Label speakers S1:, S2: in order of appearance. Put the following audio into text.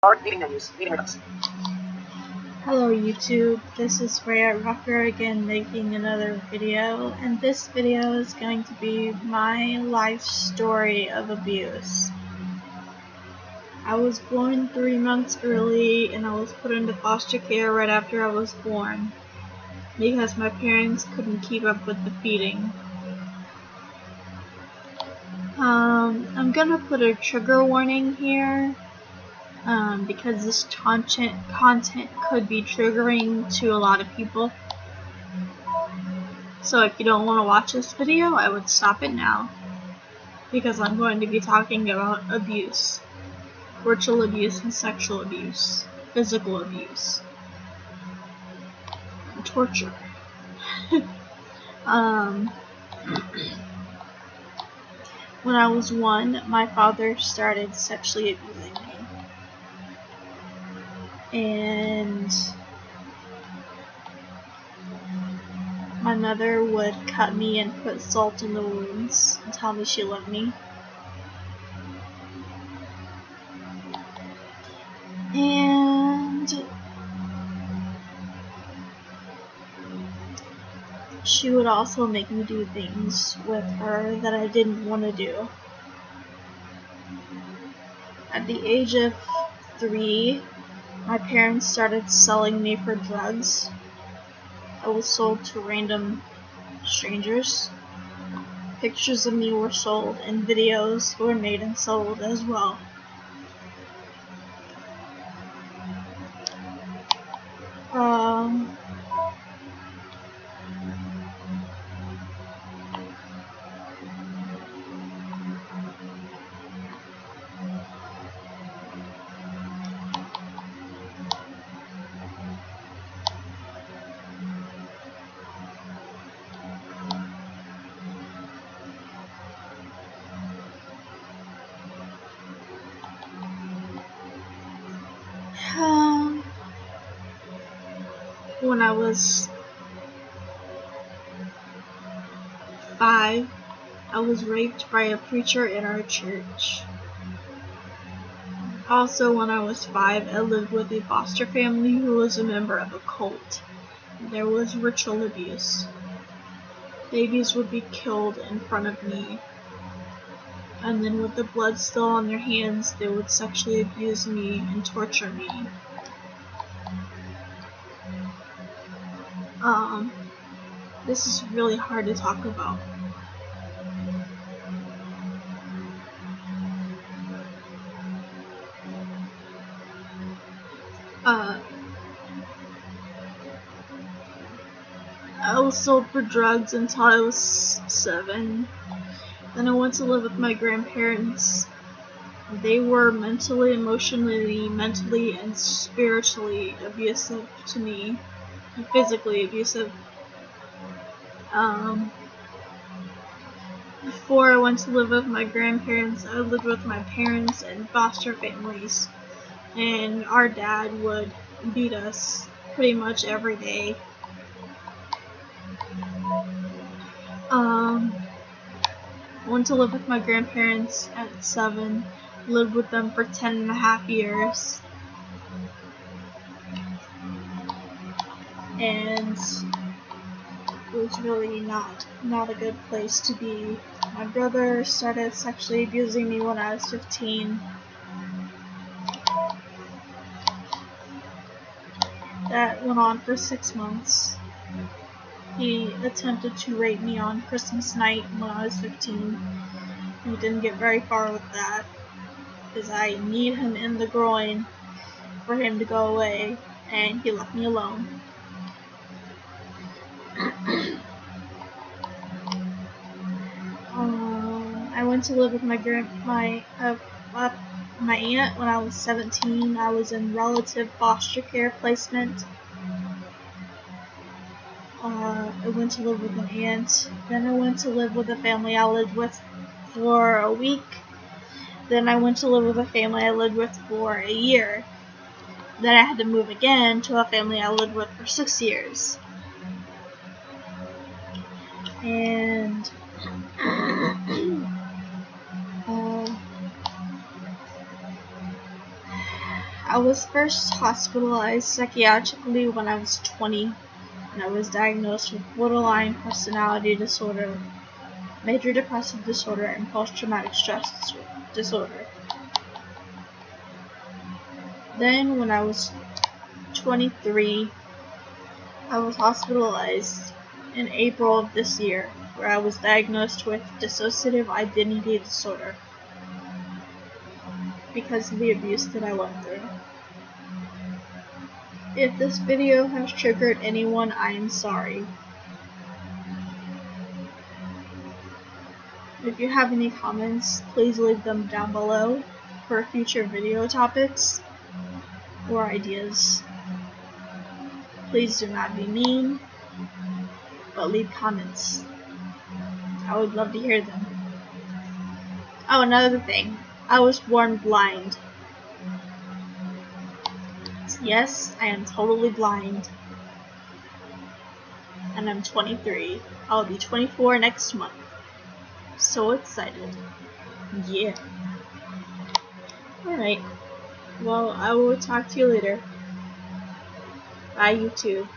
S1: Hello YouTube, this is Rhea Rucker again making another video, and this video is going to be my life story of abuse. I was born 3 months early and I was put into foster care right after I was born because my parents couldn't keep up with the feeding. I'm gonna put a trigger warning here. Because this content could be triggering to a lot of people. So if you don't want to watch this video, I would stop it now, because I'm going to be talking about abuse, virtual abuse and sexual abuse, physical abuse, and torture. When I was 1, my father started sexually abusing me. And my mother would cut me and put salt in the wounds and tell me she loved me. And she would also make me do things with her that I didn't want to do. At the age of 3, my parents started selling me for drugs. I was sold to random strangers. Pictures of me were sold, and videos were made and sold as well. When I was 5, I was raped by a preacher in our church. Also, when I was 5, I lived with a foster family who was a member of a cult. There was ritual abuse. Babies would be killed in front of me, and then with the blood still on their hands, they would sexually abuse me and torture me. This is really hard to talk about. I was sold for drugs until I was 7. Then I went to live with my grandparents. They were mentally, emotionally, and spiritually abusive to me, and physically abusive. Before I went to live with my grandparents, I lived with my parents and foster families, and our dad would beat us pretty much every day. I went to live with my grandparents at 7, lived with them for 10.5 years, and it was really not a good place to be. My brother started sexually abusing me when I was 15. That went on for 6 months. He attempted to rape me on Christmas night when I was 15. He didn't get very far with that, because I kneed him in the groin for him to go away, and he left me alone. I went to live with my aunt when I was 17. I was in relative foster care placement. I went to live with an aunt. Then I went to live with a family I lived with for a week. Then I went to live with a family I lived with for a year. Then I had to move again to a family I lived with for 6 years. And I was first hospitalized psychiatrically when I was 20, and I was diagnosed with borderline personality disorder, major depressive disorder, and post-traumatic stress disorder. Then, when I was 23, I was hospitalized in April of this year, where I was diagnosed with dissociative identity disorder because of the abuse that I went through. If this video has triggered anyone, I am sorry. If you have any comments, please leave them down below for future video topics or ideas. Please do not be mean, but leave comments. I would love to hear them. Oh, another thing. I was born blind. Yes, I am totally blind. And I'm 23. I'll be 24 next month. So excited. Yeah. Alright. Well, I will talk to you later. Bye, YouTube.